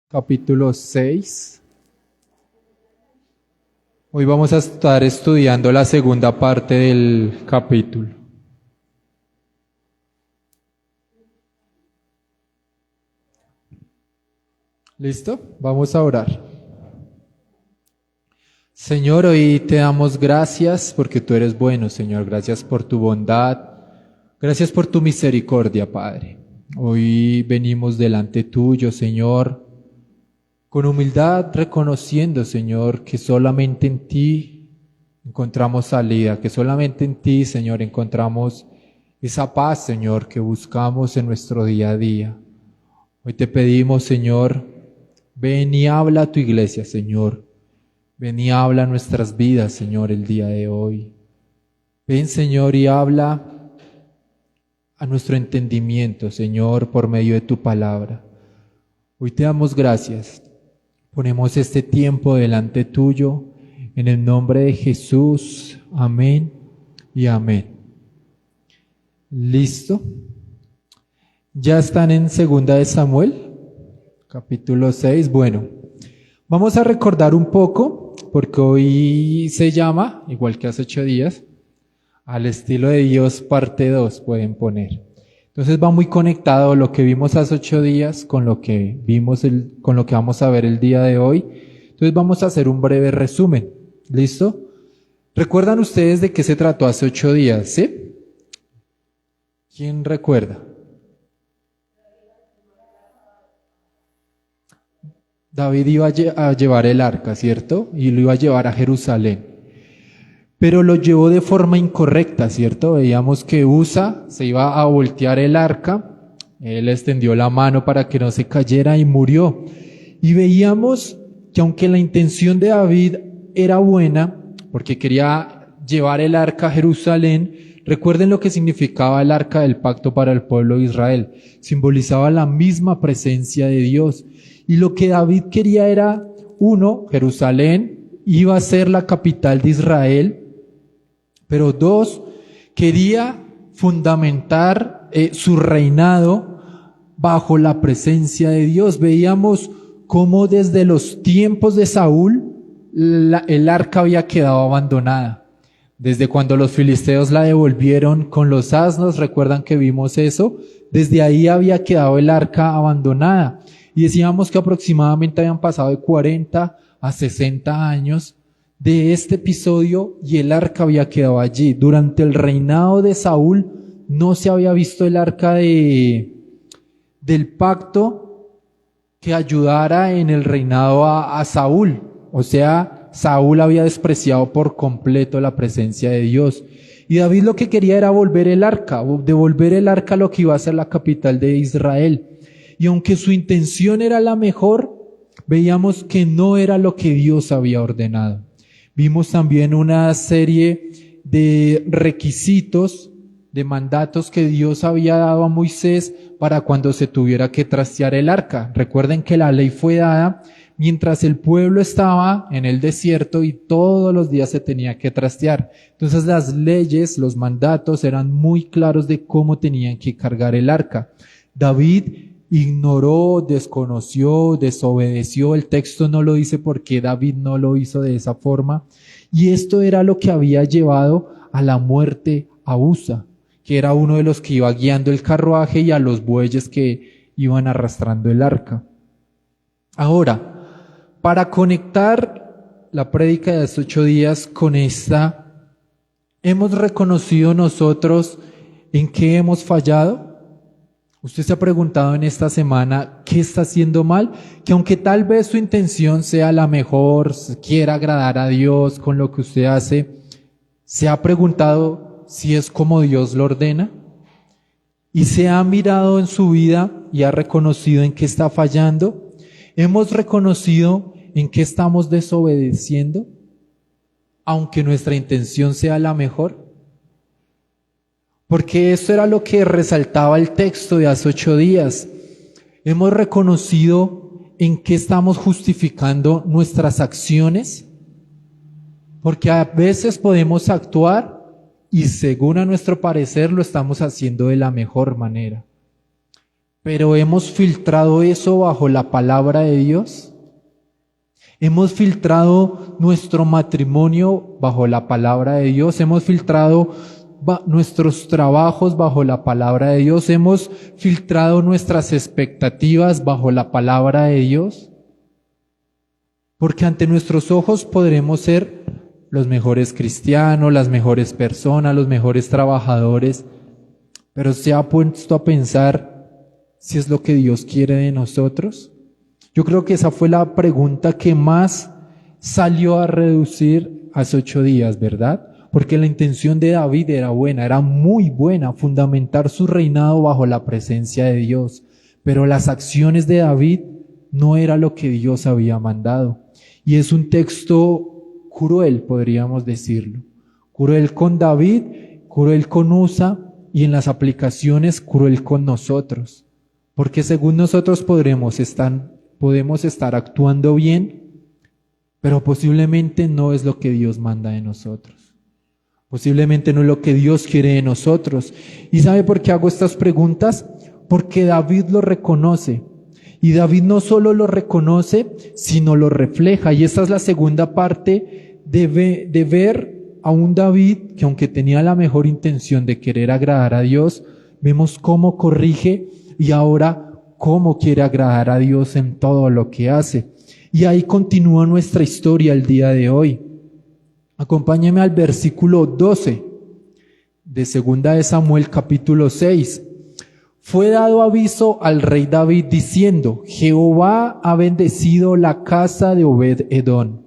capítulo 6. Hoy vamos a estar estudiando la segunda parte del capítulo. ¿Listo? Vamos a orar. Señor, hoy te damos gracias porque tú eres bueno, Señor. Gracias por tu bondad. Gracias por tu misericordia, Padre. Hoy venimos delante tuyo, Señor, con humildad reconociendo, Señor, que solamente en ti encontramos salida, que solamente en ti, Señor, encontramos esa paz, Señor, que buscamos en nuestro día a día. Hoy te pedimos, Señor, ven y habla a tu iglesia, Señor. Ven y habla a nuestras vidas, Señor, el día de hoy. Ven, Señor, y habla a nuestro entendimiento, Señor, por medio de tu palabra. Hoy te damos gracias. Ponemos este tiempo delante tuyo, en el nombre de Jesús. Amén y amén. ¿Listo? ¿Ya están en 2 de Samuel? Capítulo 6. Bueno, vamos a recordar un poco, porque hoy se llama, igual que hace 8 días, al estilo de Dios parte 2, pueden poner. Entonces va muy conectado lo que vimos hace 8 días con lo que con lo que vamos a ver el día de hoy. Entonces vamos a hacer un breve resumen. ¿Listo? ¿Recuerdan ustedes de qué se trató hace 8 días? ¿Sí? ¿Quién recuerda? David iba a llevar el arca, ¿cierto? Y lo iba a llevar a Jerusalén. Pero lo llevó de forma incorrecta, ¿cierto? Veíamos que Usa se iba a voltear el arca, él extendió la mano para que no se cayera y murió. Y veíamos que aunque la intención de David era buena, porque quería llevar el arca a Jerusalén, recuerden lo que significaba el arca del pacto para el pueblo de Israel. Simbolizaba la misma presencia de Dios. Y lo que David quería era, uno, Jerusalén iba a ser la capital de Israel, pero dos, quería fundamentar su reinado bajo la presencia de Dios. Veíamos cómo desde los tiempos de Saúl el arca había quedado abandonada. Desde cuando los filisteos la devolvieron con los asnos, recuerdan que vimos eso, desde ahí había quedado el arca abandonada. Y decíamos que aproximadamente habían pasado de 40 a 60 años de este episodio y el arca había quedado allí. Durante el reinado de Saúl no se había visto el arca del pacto que ayudara en el reinado a Saúl. O sea, Saúl había despreciado por completo la presencia de Dios. Y David lo que quería era devolver el arca a lo que iba a ser la capital de Israel. Y aunque su intención era la mejor, veíamos que no era lo que Dios había ordenado. Vimos también una serie de requisitos, de mandatos que Dios había dado a Moisés para cuando se tuviera que trastear el arca. Recuerden que la ley fue dada mientras el pueblo estaba en el desierto y todos los días se tenía que trastear. Entonces las leyes, los mandatos eran muy claros de cómo tenían que cargar el arca. David ignoró, desconoció, desobedeció. El texto no lo dice porque David no lo hizo de esa forma. Y esto era lo que había llevado a la muerte a Usa, que era uno de los que iba guiando el carruaje y a los bueyes que iban arrastrando el arca. Ahora, para conectar la prédica de estos 8 días con esta, hemos reconocido nosotros en qué hemos fallado. Usted se ha preguntado en esta semana qué está haciendo mal, que aunque tal vez su intención sea la mejor, quiera agradar a Dios con lo que usted hace, ¿se ha preguntado si es como Dios lo ordena? ¿Y se ha mirado en su vida y ha reconocido en qué está fallando? ¿Hemos reconocido en qué estamos desobedeciendo, aunque nuestra intención sea la mejor? Porque eso era lo que resaltaba el texto de hace 8 días. Hemos reconocido en qué estamos justificando nuestras acciones, porque a veces podemos actuar y según a nuestro parecer lo estamos haciendo de la mejor manera. pero ¿hemos filtrado eso bajo la palabra de Dios? ¿Hemos filtrado nuestro matrimonio bajo la palabra de Dios? ¿Hemos filtrado nuestros trabajos bajo la palabra de Dios? ¿Hemos filtrado nuestras expectativas bajo la palabra de Dios? Porque ante nuestros ojos podremos ser los mejores cristianos, las mejores personas, los mejores trabajadores, pero ¿se ha puesto a pensar si es lo que Dios quiere de nosotros? Yo creo que esa fue la pregunta que más salió a reducir hace 8 días, ¿verdad? Porque la intención de David era buena, era muy buena, fundamentar su reinado bajo la presencia de Dios. Pero las acciones de David no era lo que Dios había mandado. Y es un texto cruel, podríamos decirlo. Cruel con David, cruel con Usa y en las aplicaciones cruel con nosotros. Porque según nosotros podemos estar actuando bien, pero posiblemente no es lo que Dios manda de nosotros. Posiblemente no es lo que Dios quiere de nosotros. ¿Y sabe por qué hago estas preguntas? Porque David lo reconoce. Y David no solo lo reconoce, sino lo refleja. Y esta es la segunda parte de ver a un David que, aunque tenía la mejor intención de querer agradar a Dios, vemos cómo corrige y ahora cómo quiere agradar a Dios en todo lo que hace. Y ahí continúa nuestra historia el día de hoy. Acompáñeme al versículo 12 de 2 de Samuel capítulo 6. Fue dado aviso al rey David diciendo: Jehová ha bendecido la casa de Obed-edom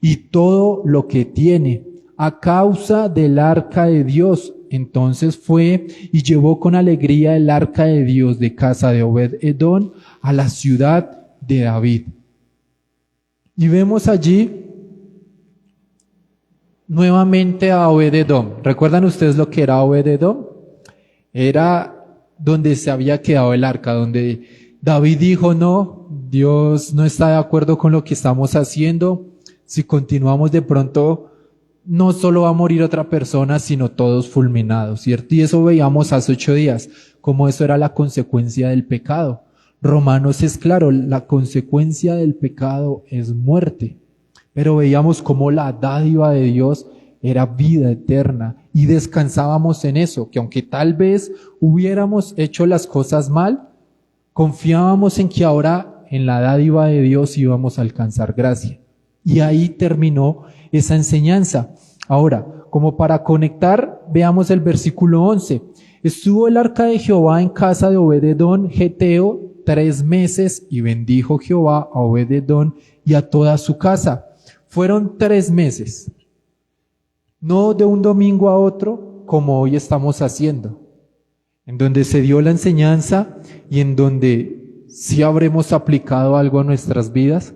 y todo lo que tiene a causa del arca de Dios. Entonces fue y llevó con alegría el arca de Dios de casa de Obed-edom a la ciudad de David. Y vemos allí nuevamente a Obed-edom. ¿Recuerdan ustedes lo que era Obed-edom? Era donde se había quedado el arca, donde David dijo: no, Dios no está de acuerdo con lo que estamos haciendo. Si continuamos, de pronto no solo va a morir otra persona, sino todos fulminados, ¿cierto? Y eso veíamos hace 8 días, como eso era la consecuencia del pecado. Romanos es claro, la consecuencia del pecado es muerte. Pero veíamos cómo la dádiva de Dios era vida eterna y descansábamos en eso, que aunque tal vez hubiéramos hecho las cosas mal, confiábamos en que ahora en la dádiva de Dios íbamos a alcanzar gracia. Y ahí terminó esa enseñanza. Ahora, como para conectar, veamos el versículo 11. Estuvo el arca de Jehová en casa de Obed-edom geteo 3 meses y bendijo Jehová a Obed-edom y a toda su casa. Fueron 3 meses. No de un domingo a otro, como hoy estamos haciendo, en donde se dio la enseñanza y en donde sí habremos aplicado algo a nuestras vidas.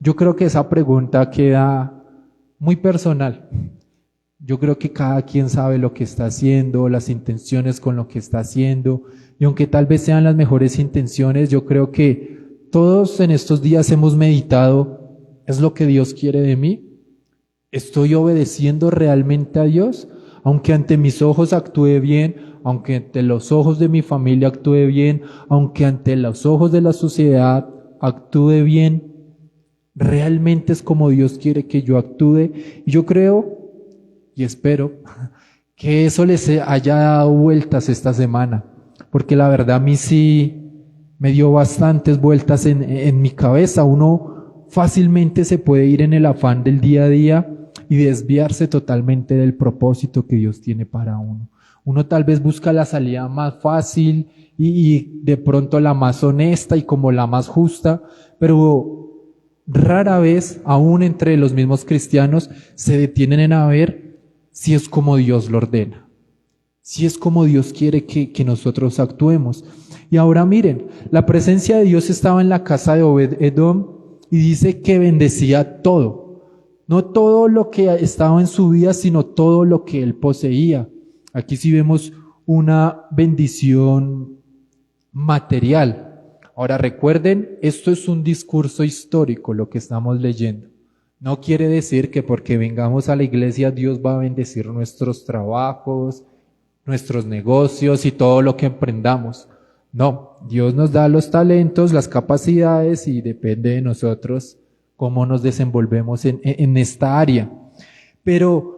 Yo creo que esa pregunta queda muy personal. Yo creo que cada quien sabe lo que está haciendo, las intenciones con lo que está haciendo, y aunque tal vez sean las mejores intenciones, yo creo que todos en estos días hemos meditado: ¿es lo que Dios quiere de mí? ¿Estoy obedeciendo realmente a Dios? Aunque ante mis ojos actúe bien, aunque ante los ojos de mi familia actúe bien, aunque ante los ojos de la sociedad actúe bien, ¿realmente es como Dios quiere que yo actúe? Y yo creo y espero que eso les haya dado vueltas esta semana, porque la verdad a mí sí me dio bastantes vueltas en mi cabeza. Uno fácilmente se puede ir en el afán del día a día y desviarse totalmente del propósito que Dios tiene para uno. Uno tal vez busca la salida más fácil y de pronto la más honesta y como la más justa, pero rara vez, aún entre los mismos cristianos, se detienen a ver si es como Dios lo ordena, si es como Dios quiere que nosotros actuemos. Y ahora miren, la presencia de Dios estaba en la casa de Obed-edom y dice que bendecía todo. No todo lo que estaba en su vida, sino todo lo que él poseía. Aquí sí vemos una bendición material. Ahora recuerden, esto es un discurso histórico lo que estamos leyendo. No quiere decir que porque vengamos a la iglesia Dios va a bendecir nuestros trabajos, nuestros negocios y todo lo que emprendamos. No, Dios nos da los talentos, las capacidades y depende de nosotros cómo nos desenvolvemos en esta área. Pero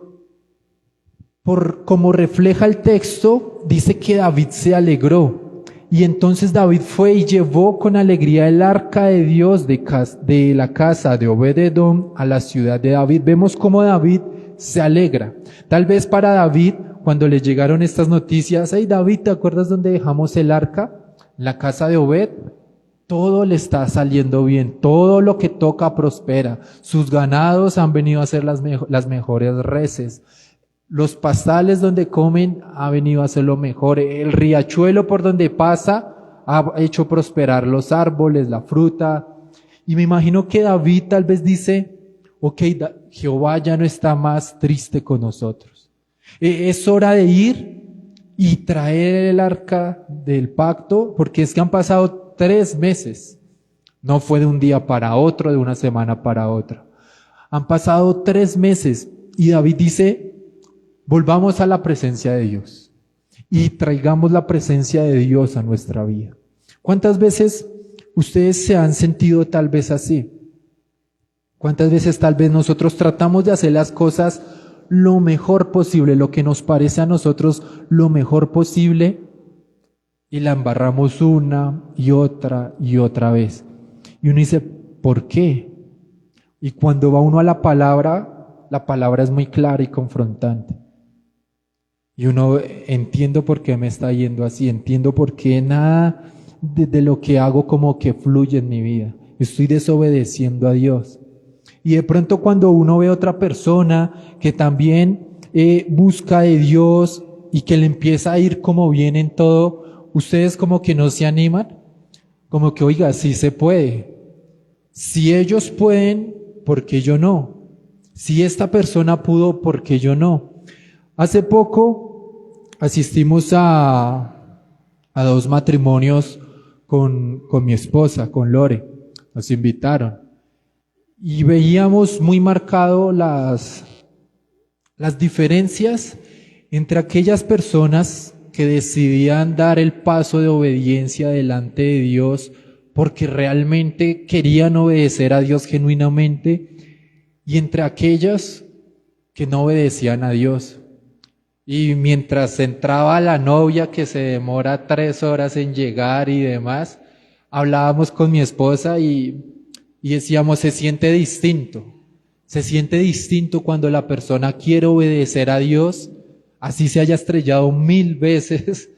como refleja el texto, dice que David se alegró. Y entonces David fue y llevó con alegría el arca de Dios de la casa de Obed-edom a la ciudad de David. Vemos cómo David se alegra. Tal vez para David, cuando le llegaron estas noticias, hey David, ¿te acuerdas dónde dejamos el arca? La casa de Obed. Todo le está saliendo bien, todo lo que toca prospera. Sus ganados han venido a ser las mejores reses. Los pastales donde comen ha venido a ser lo mejor. El riachuelo por donde pasa ha hecho prosperar los árboles, la fruta. Y me imagino que David tal vez dice, ok, Jehová ya no está más triste con nosotros. Es hora de ir y traer el arca del pacto, porque es que han pasado 3 meses. No fue de un día para otro, de una semana para otra. Han pasado 3 meses y David dice, volvamos a la presencia de Dios y traigamos la presencia de Dios a nuestra vida. ¿Cuántas veces ustedes se han sentido tal vez así? ¿Cuántas veces tal vez nosotros tratamos de hacer las cosas lo mejor posible, lo que nos parece a nosotros lo mejor posible, y la embarramos una y otra vez? Y uno dice, ¿por qué? Y cuando va uno a la palabra es muy clara y confrontante. Y uno, entiendo por qué me está yendo así, entiendo por qué nada de lo que hago como que fluye en mi vida. Estoy desobedeciendo a Dios. Y de pronto cuando uno ve a otra persona que también busca de Dios y que le empieza a ir como bien en todo, ustedes como que no se animan, como que oiga, sí se puede. Si ellos pueden, ¿por qué yo no? Si esta persona pudo, ¿por qué yo no? Hace poco asistimos a 2 matrimonios con mi esposa, con Lore. Nos invitaron. Y veíamos muy marcado las diferencias entre aquellas personas que decidían dar el paso de obediencia delante de Dios porque realmente querían obedecer a Dios genuinamente, y entre aquellas que no obedecían a Dios. Y mientras entraba la novia, que se demora 3 horas en llegar y demás, hablábamos con mi esposa y decíamos, se siente distinto cuando la persona quiere obedecer a Dios, así se haya estrellado 1000 veces,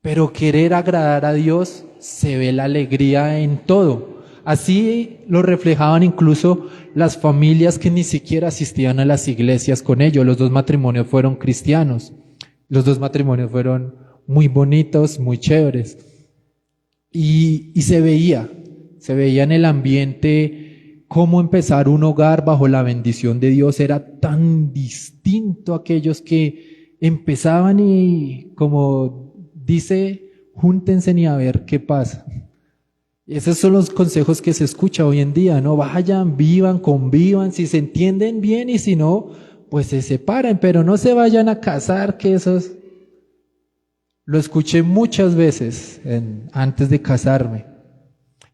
pero querer agradar a Dios, se ve la alegría en todo. Así lo reflejaban incluso las familias que ni siquiera asistían a las iglesias con ellos. Los 2 matrimonios fueron cristianos, los 2 matrimonios fueron muy bonitos, muy chéveres, y se veía en el ambiente cómo empezar un hogar bajo la bendición de Dios era tan distinto a aquellos que empezaban y, como dice, júntense y a ver qué pasa. Esos son los consejos que se escucha hoy en día, ¿no? Vayan, vivan, convivan, si se entienden bien, y si no, pues se separen, pero no se vayan a casar, que esos... Lo escuché muchas veces antes de casarme.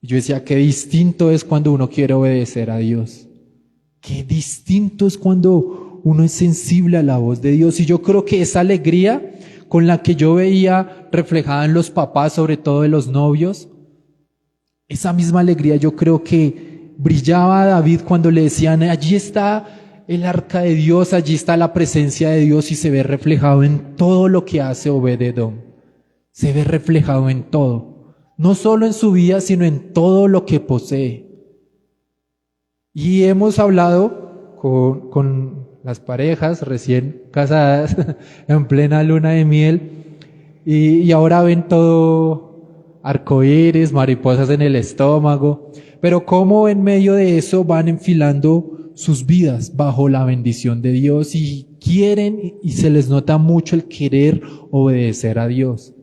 Yo decía, qué distinto es cuando uno quiere obedecer a Dios. Qué distinto es cuando uno es sensible a la voz de Dios. Y yo creo que esa alegría con la que yo veía reflejada en los papás, sobre todo de los novios, esa misma alegría yo creo que brillaba a David cuando le decían, allí está el arca de Dios, allí está la presencia de Dios, y se ve reflejado en todo lo que hace Obed-edom. Se ve reflejado en todo. No solo en su vida, sino en todo lo que posee. Y hemos hablado con las parejas recién casadas, en plena luna de miel, y ahora ven todo arcoíris, mariposas en el estómago, pero cómo en medio de eso van enfilando sus vidas bajo la bendición de Dios, y quieren, y se les nota mucho el querer obedecer a Dios.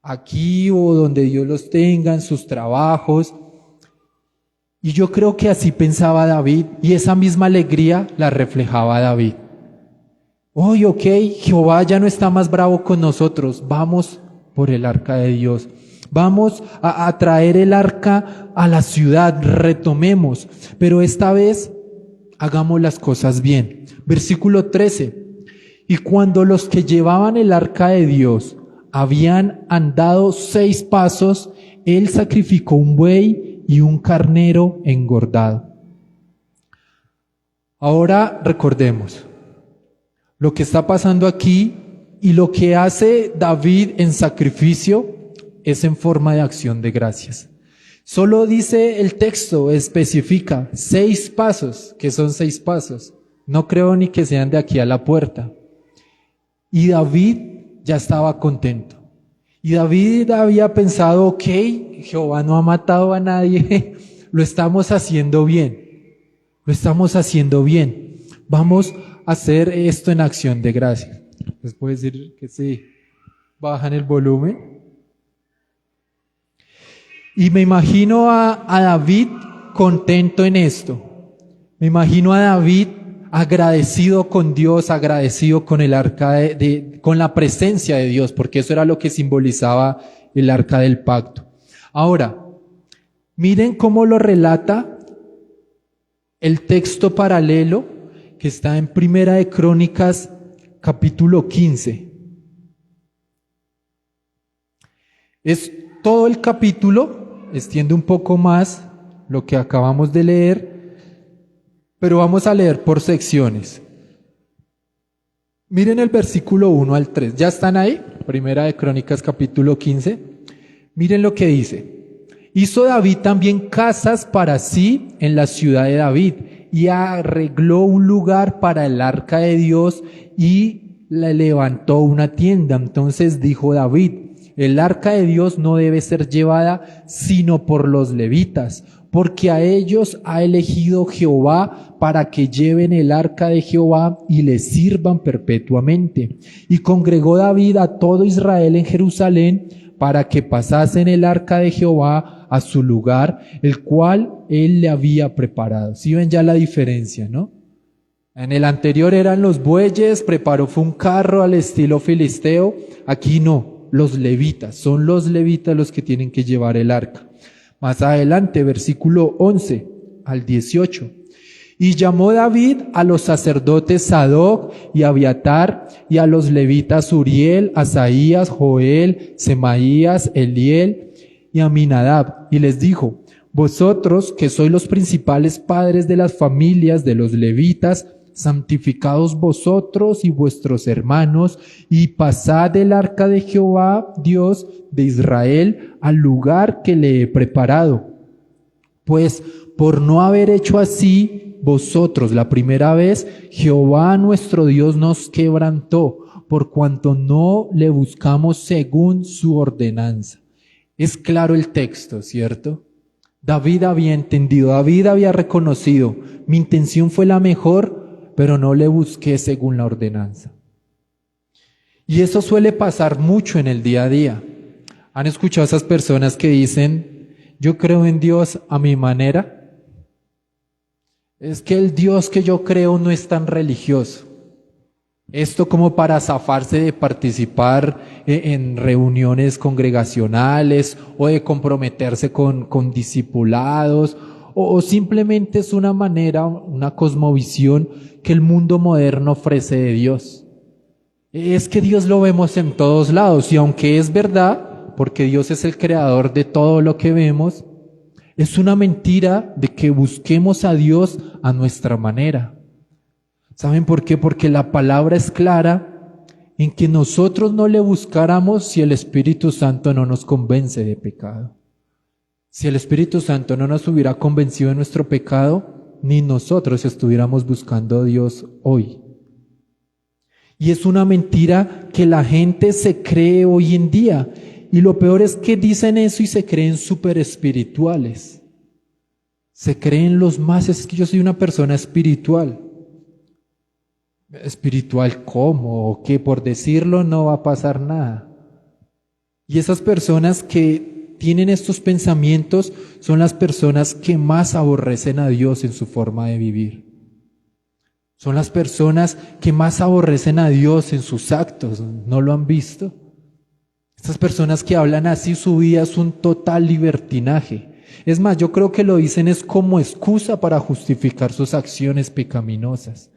Aquí o donde Dios los tenga, en sus trabajos. Y yo creo que así pensaba David, y esa misma alegría la reflejaba David. Hoy, ok, Jehová ya no está más bravo con nosotros, vamos por el arca de Dios. Vamos a traer el arca a la ciudad, retomemos, pero esta vez hagamos las cosas bien. Versículo 13. Y cuando los que llevaban el arca de Dios habían andado 6 pasos, él sacrificó un buey y un carnero engordado. Ahora recordemos lo que está pasando aquí, y lo que hace David en sacrificio es en forma de acción de gracias. Solo dice el texto, especifica 6 pasos, que son 6 pasos. No creo ni que sean de aquí a la puerta. Y David ya estaba contento. Y David había pensado, ok, Jehová no ha matado a nadie, lo estamos haciendo bien. Lo estamos haciendo bien. Vamos a hacer esto en acción de gracias. ¿Les puedo decir que sí? Bajan el volumen. Y me imagino a David contento en esto. Me imagino a David agradecido con Dios, agradecido con el arca con la presencia de Dios, porque eso era lo que simbolizaba el arca del pacto. Ahora, miren cómo lo relata el texto paralelo que está en Primera de Crónicas, capítulo 15. Es todo el capítulo, extiende un poco más lo que acabamos de leer, pero vamos a leer por secciones. Miren el versículo 1 al 3. ¿Ya están ahí? Primera de Crónicas, capítulo 15. Miren lo que dice. Hizo David también casas para sí en la ciudad de David, y arregló un lugar para el arca de Dios y le levantó una tienda. Entonces dijo David: el arca de Dios no debe ser llevada sino por los levitas, porque a ellos ha elegido Jehová para que lleven el arca de Jehová y le sirvan perpetuamente. Y congregó David a todo Israel en Jerusalén para que pasasen el arca de Jehová a su lugar, el cual él le había preparado. ¿Sí ven ya la diferencia, no? En el anterior eran los bueyes, fue un carro al estilo filisteo. Aquí no, los levitas, son los levitas los que tienen que llevar el arca. Más adelante, versículo 11 al 18. Y llamó David a los sacerdotes Sadoc y Abiatar, y a los levitas Uriel, Asaías, Joel, Semaías, Eliel y Aminadab, y les dijo: vosotros, que sois los principales padres de las familias de los levitas, santificaos vosotros y vuestros hermanos, y pasad el arca de Jehová, Dios de Israel, al lugar que le he preparado. Pues por no haber hecho así vosotros la primera vez, Jehová nuestro Dios nos quebrantó, por cuanto no le buscamos según su ordenanza. Es claro el texto, ¿cierto? David había entendido, David había reconocido, mi intención fue la mejor, pero no le busqué según la ordenanza. Y eso suele pasar mucho en el día a día. ¿Han escuchado a esas personas que dicen: yo creo en Dios a mi manera? Es que el Dios que yo creo no es tan religioso. Esto como para zafarse de participar en reuniones congregacionales o de comprometerse con discipulados, o simplemente es una manera, una cosmovisión que el mundo moderno ofrece de Dios. Es que Dios lo vemos en todos lados, y aunque es verdad, porque Dios es el creador de todo lo que vemos, es una mentira de que busquemos a Dios a nuestra manera. ¿Saben por qué? Porque la palabra es clara en que nosotros no le buscáramos si el Espíritu Santo no nos convence de pecado. Si el Espíritu Santo no nos hubiera convencido de nuestro pecado, ni nosotros estuviéramos buscando a Dios hoy. Y es una mentira que la gente se cree hoy en día. Y lo peor es que dicen eso y se creen súper espirituales. Se creen los más, es que yo soy una persona espiritual. ¿Espiritual cómo? ¿O qué? Por decirlo no va a pasar nada. Y esas personas que tienen estos pensamientos son las personas que más aborrecen a Dios en su forma de vivir. Son las personas que más aborrecen a Dios en sus actos. ¿No lo han visto? Estas personas que hablan así, su vida es un total libertinaje. Es más, yo creo que lo dicen es como excusa para justificar sus acciones pecaminosas.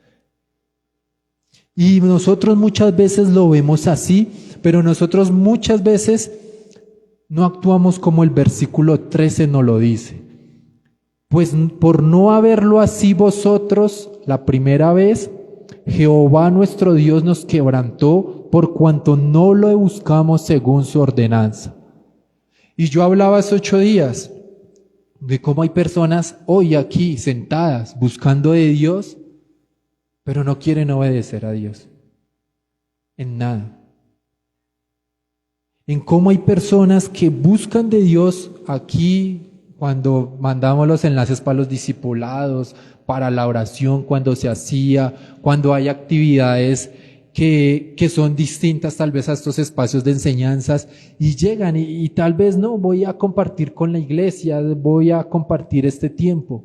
Y nosotros muchas veces lo vemos así, pero nosotros muchas veces no actuamos como el versículo 13 nos lo dice. Pues por no haberlo así vosotros la primera vez, Jehová nuestro Dios nos quebrantó por cuanto no lo buscamos según su ordenanza. Y yo hablaba hace 8 días de cómo hay personas hoy aquí sentadas buscando de Dios, pero no quieren obedecer a Dios en nada. En cómo hay personas que buscan de Dios aquí cuando mandamos los enlaces para los discipulados, para la oración, cuando se hacía, cuando hay actividades que son distintas tal vez a estos espacios de enseñanzas y llegan y tal vez no, voy a compartir con la iglesia, voy a compartir este tiempo,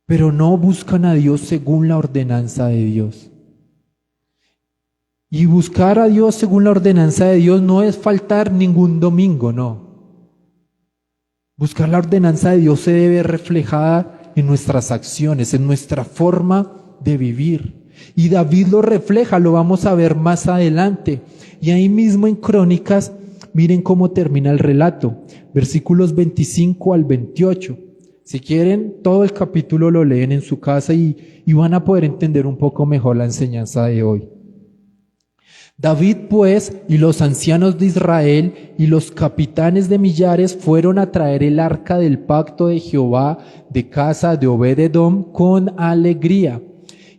pero no buscan a Dios según la ordenanza de Dios. Y buscar a Dios según la ordenanza de Dios no es faltar ningún domingo, no. Buscar la ordenanza de Dios se debe ver reflejada en nuestras acciones, en nuestra forma de vivir. Y David lo refleja, lo vamos a ver más adelante. Y ahí mismo en Crónicas, miren cómo termina el relato, versículos 25 al 28. Si quieren, todo el capítulo lo leen en su casa y van a poder entender un poco mejor la enseñanza de hoy. David pues y los ancianos de Israel y los capitanes de millares fueron a traer el arca del pacto de Jehová de casa de Obed-edom con alegría.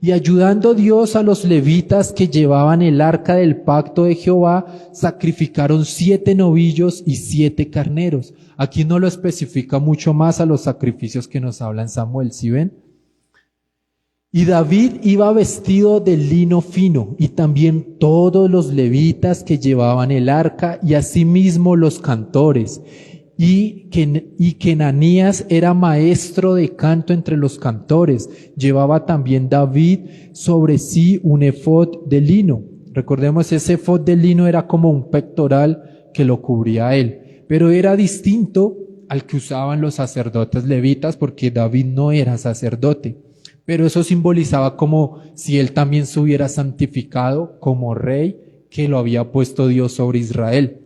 Y ayudando Dios a los levitas que llevaban el arca del pacto de Jehová, sacrificaron 7 novillos y 7 carneros. Aquí no lo especifica mucho más a los sacrificios que nos habla en Samuel, ¿sí ven? Y David iba vestido de lino fino, y también todos los levitas que llevaban el arca, y asimismo los cantores. Y Kenanías era maestro de canto entre los cantores. Llevaba también David sobre sí un efod de lino. Recordemos, ese efod de lino era como un pectoral que lo cubría a él, pero era distinto al que usaban los sacerdotes levitas, porque David no era sacerdote. Pero eso simbolizaba como si él también se hubiera santificado como rey que lo había puesto Dios sobre Israel.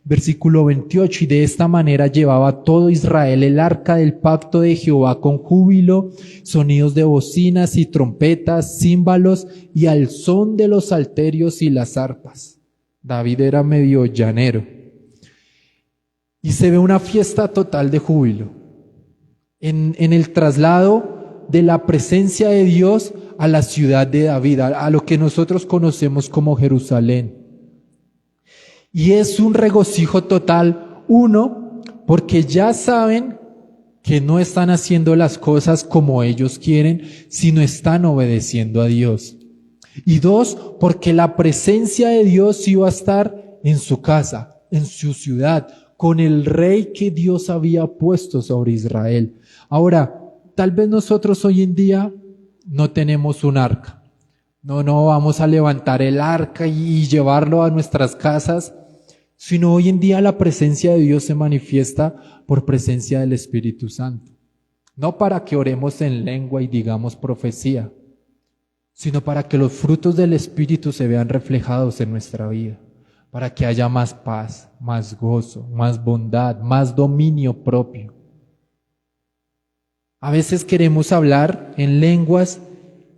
Versículo 28, y de esta manera llevaba todo Israel el arca del pacto de Jehová con júbilo, sonidos de bocinas y trompetas, címbalos y al son de los salterios y las arpas. David era medio llanero. Y se ve una fiesta total de júbilo. En el traslado de la presencia de Dios a la ciudad de David, a lo que nosotros conocemos como Jerusalén. Y es un regocijo total, uno, porque ya saben que no están haciendo las cosas como ellos quieren, sino están obedeciendo a Dios. Y dos, porque la presencia de Dios iba a estar en su casa, en su ciudad, con el rey que Dios había puesto sobre Israel. Ahora, tal vez nosotros hoy en día no tenemos un arca. No vamos a levantar el arca y llevarlo a nuestras casas, sino hoy en día la presencia de Dios se manifiesta por presencia del Espíritu Santo. No para que oremos en lengua y digamos profecía, sino para que los frutos del Espíritu se vean reflejados en nuestra vida, para que haya más paz, más gozo, más bondad, más dominio propio. A veces queremos hablar en lenguas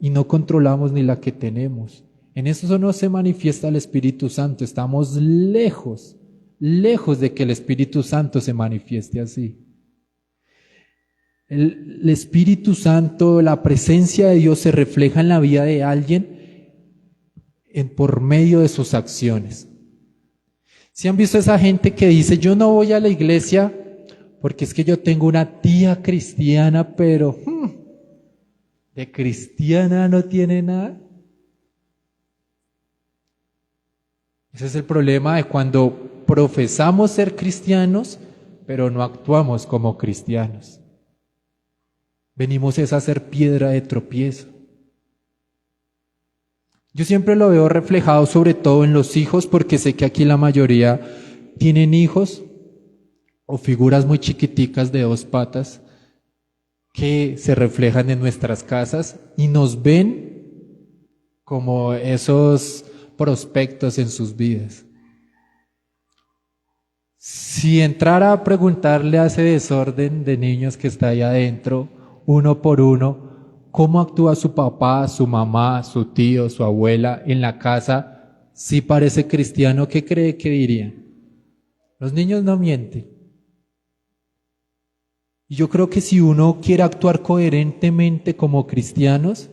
y no controlamos ni la que tenemos. En eso no se manifiesta el Espíritu Santo. Estamos lejos de que el Espíritu Santo se manifieste así. El Espíritu Santo, la presencia de Dios se refleja en la vida de alguien por medio de sus acciones. ¿Sí han visto esa gente que dice, yo no voy a la iglesia porque es que yo tengo una tía cristiana, pero de cristiana no tiene nada? Ese es el problema de cuando profesamos ser cristianos, pero no actuamos como cristianos. Venimos a ser piedra de tropiezo. Yo siempre lo veo reflejado sobre todo en los hijos, porque sé que aquí la mayoría tienen hijos o figuras muy chiquiticas de 2 patas que se reflejan en nuestras casas y nos ven como esos prospectos en sus vidas. Si entrara a preguntarle a ese desorden de niños que está ahí adentro, uno por uno, cómo actúa su papá, su mamá, su tío, su abuela en la casa, si parece cristiano, ¿qué cree que dirían? Los niños no mienten. Y yo creo que si uno quiere actuar coherentemente como cristianos,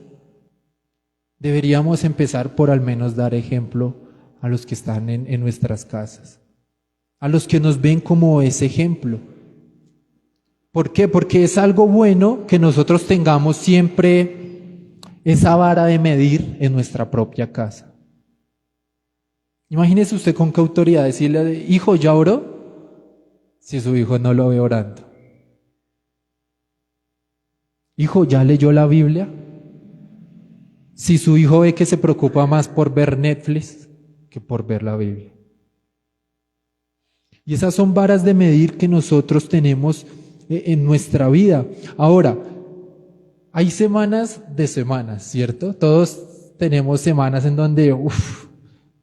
deberíamos empezar por al menos dar ejemplo a los que están en nuestras casas, a los que nos ven como ese ejemplo. ¿Por qué? Porque es algo bueno que nosotros tengamos siempre esa vara de medir en nuestra propia casa. Imagínese usted con qué autoridad decirle, hijo, ¿ya oró? Si su hijo no lo ve orando. Hijo, ¿ya leyó la Biblia? Si su hijo ve que se preocupa más por ver Netflix que por ver la Biblia. Y esas son varas de medir que nosotros tenemos en nuestra vida. Ahora, hay semanas de semanas, ¿cierto? Todos tenemos semanas en donde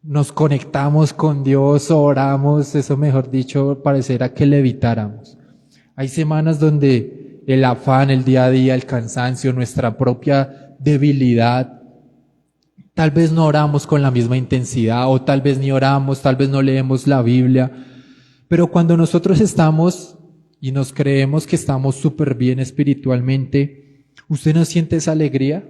nos conectamos con Dios, oramos, eso mejor dicho, pareciera que levitáramos. Hay semanas donde el afán, el día a día, el cansancio, nuestra propia debilidad, tal vez no oramos con la misma intensidad, o tal vez ni oramos, tal vez no leemos la Biblia, pero cuando nosotros estamos y nos creemos que estamos súper bien espiritualmente, ¿usted no siente esa alegría?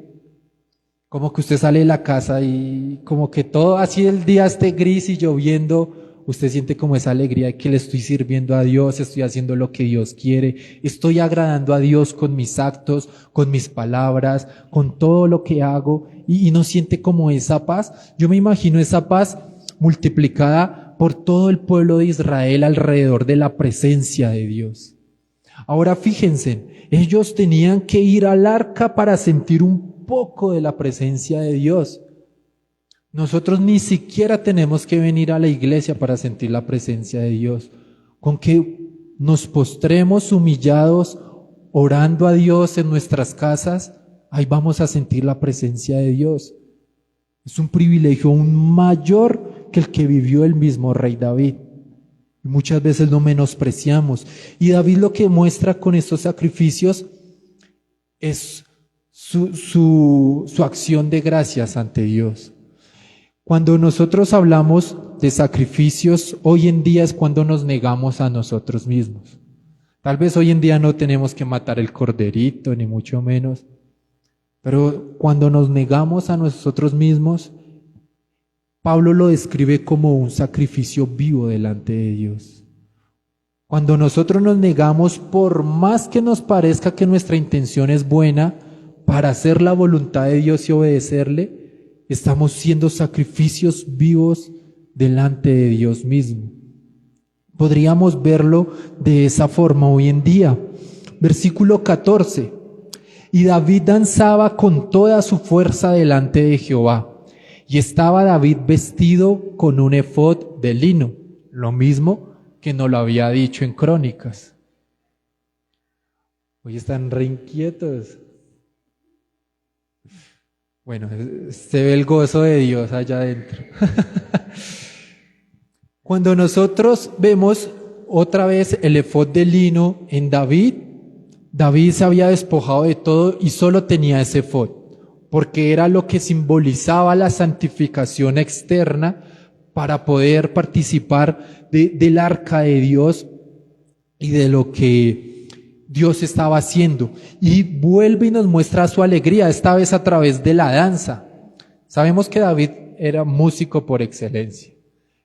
Como que usted sale de la casa y como que todo así el día esté gris y lloviendo, usted siente como esa alegría de que le estoy sirviendo a Dios, estoy haciendo lo que Dios quiere, estoy agradando a Dios con mis actos, con mis palabras, con todo lo que hago y no siente como esa paz. Yo me imagino esa paz multiplicada por todo el pueblo de Israel alrededor de la presencia de Dios. Ahora fíjense, ellos tenían que ir al arca para sentir un poco de la presencia de Dios. Nosotros ni siquiera tenemos que venir a la iglesia para sentir la presencia de Dios. Con que nos postremos humillados, orando a Dios en nuestras casas, ahí vamos a sentir la presencia de Dios. Es un privilegio aún mayor que el que vivió el mismo rey David. Y muchas veces lo menospreciamos. Y David lo que muestra con estos sacrificios es su acción de gracias ante Dios. Cuando nosotros hablamos de sacrificios, hoy en día es cuando nos negamos a nosotros mismos. Tal vez hoy en día no tenemos que matar el corderito, ni mucho menos. Pero cuando nos negamos a nosotros mismos, Pablo lo describe como un sacrificio vivo delante de Dios. Cuando nosotros nos negamos, por más que nos parezca que nuestra intención es buena, para hacer la voluntad de Dios y obedecerle, estamos siendo sacrificios vivos delante de Dios mismo. Podríamos verlo de esa forma hoy en día. Versículo 14. Y David danzaba con toda su fuerza delante de Jehová. Y estaba David vestido con un efod de lino, lo mismo que nos lo había dicho en Crónicas. Hoy están re inquietos. Bueno, se ve el gozo de Dios allá adentro. Cuando nosotros vemos otra vez el efod de lino en David, David se había despojado de todo y solo tenía ese efod, porque era lo que simbolizaba la santificación externa para poder participar del arca de Dios y de lo que Dios estaba haciendo. Y vuelve y nos muestra su alegría, esta vez a través de la danza. Sabemos que David era músico por excelencia.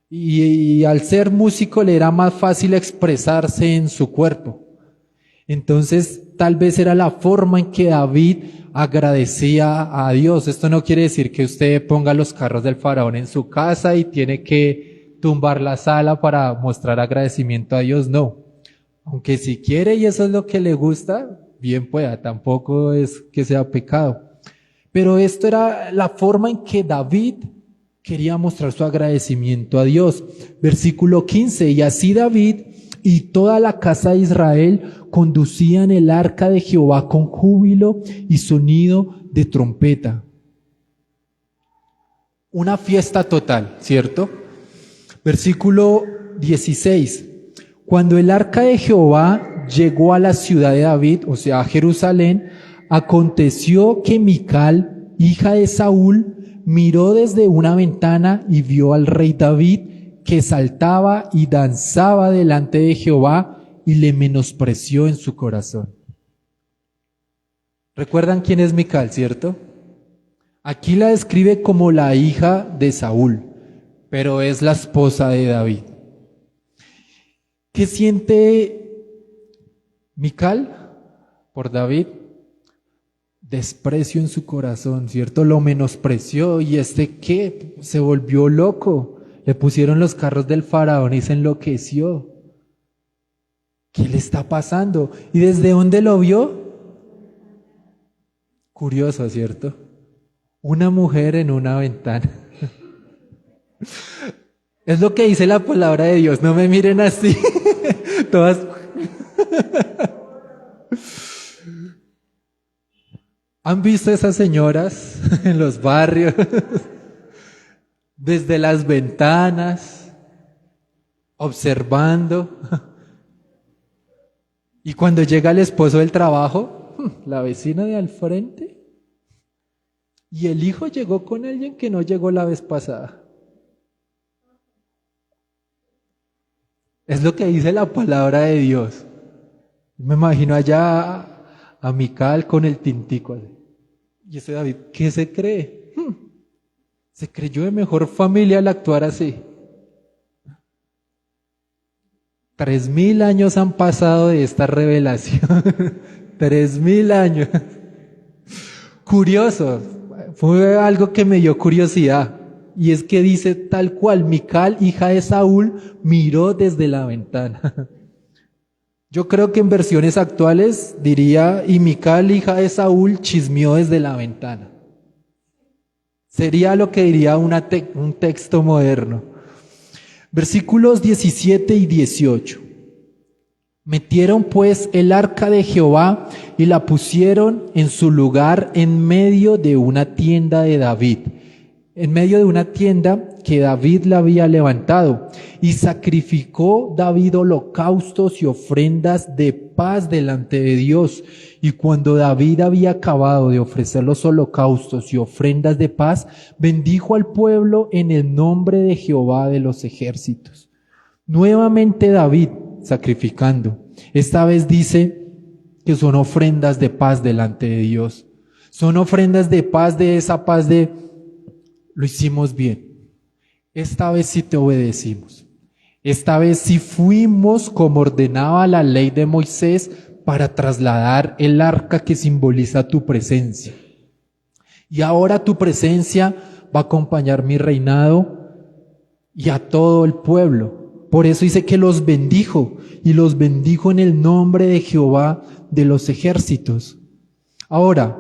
Y al ser músico le era más fácil expresarse en su cuerpo. Entonces, tal vez era la forma en que David agradecía a Dios. Esto no quiere decir que usted ponga los carros del faraón en su casa y tiene que tumbar la sala para mostrar agradecimiento a Dios, no. Aunque si quiere y eso es lo que le gusta, bien pueda, tampoco es que sea pecado. Pero esto era la forma en que David Quería mostrar su agradecimiento a Dios. Versículo 15, y así David y toda la casa de Israel conducían el arca de Jehová con júbilo y sonido de trompeta. Una fiesta total, ¿cierto? Versículo 16. Cuando el arca de Jehová llegó a la ciudad de David, o sea, a Jerusalén, aconteció que Mical, hija de Saúl, miró desde una ventana y vio al rey David que saltaba y danzaba delante de Jehová y le menospreció en su corazón. ¿Recuerdan quién es Mical, cierto? Aquí la describe como la hija de Saúl, pero es la esposa de David. ¿Qué siente Mical por David? Desprecio en su corazón, ¿cierto? Lo menospreció y ¿qué? Se volvió loco. Le pusieron los carros del faraón y se enloqueció. ¿Qué le está pasando? ¿Y desde dónde lo vio? Curioso, ¿cierto? Una mujer en una ventana. Es lo que dice la palabra de Dios. No me miren así. Todas. ¿Han visto esas señoras en los barrios? Desde las ventanas, observando. Y cuando llega el esposo del trabajo, la vecina de al frente. Y el hijo llegó con alguien que no llegó la vez pasada. Es lo que dice la palabra de Dios. Me imagino allá a Mical con el tintico. Y ese David, ¿qué se cree? Se creyó de mejor familia al actuar así. 3000 años han pasado de esta revelación. 3000 años. Curioso. Fue algo que me dio curiosidad. Y es que dice tal cual, Mical, hija de Saúl, miró desde la ventana. Yo creo que en versiones actuales diría, y Mical, hija de Saúl, chismeó desde la ventana. Sería lo que diría un texto moderno. Versículos 17 y 18. Metieron pues el arca de Jehová y la pusieron en su lugar en medio de una tienda de David. En medio de una tienda que David la había levantado, y sacrificó David holocaustos y ofrendas de paz delante de Dios. Y cuando David había acabado de ofrecer los holocaustos y ofrendas de paz, bendijo al pueblo en el nombre de Jehová de los ejércitos. Nuevamente David sacrificando. Esta vez dice que son ofrendas de paz delante de Dios. Son ofrendas de paz, de esa paz de lo hicimos bien. Esta vez sí te obedecimos. Esta vez sí fuimos como ordenaba la ley de Moisés para trasladar el arca que simboliza tu presencia. Y ahora tu presencia va a acompañar mi reinado y a todo el pueblo. Por eso dice que los bendijo, y los bendijo en el nombre de Jehová de los ejércitos. Ahora,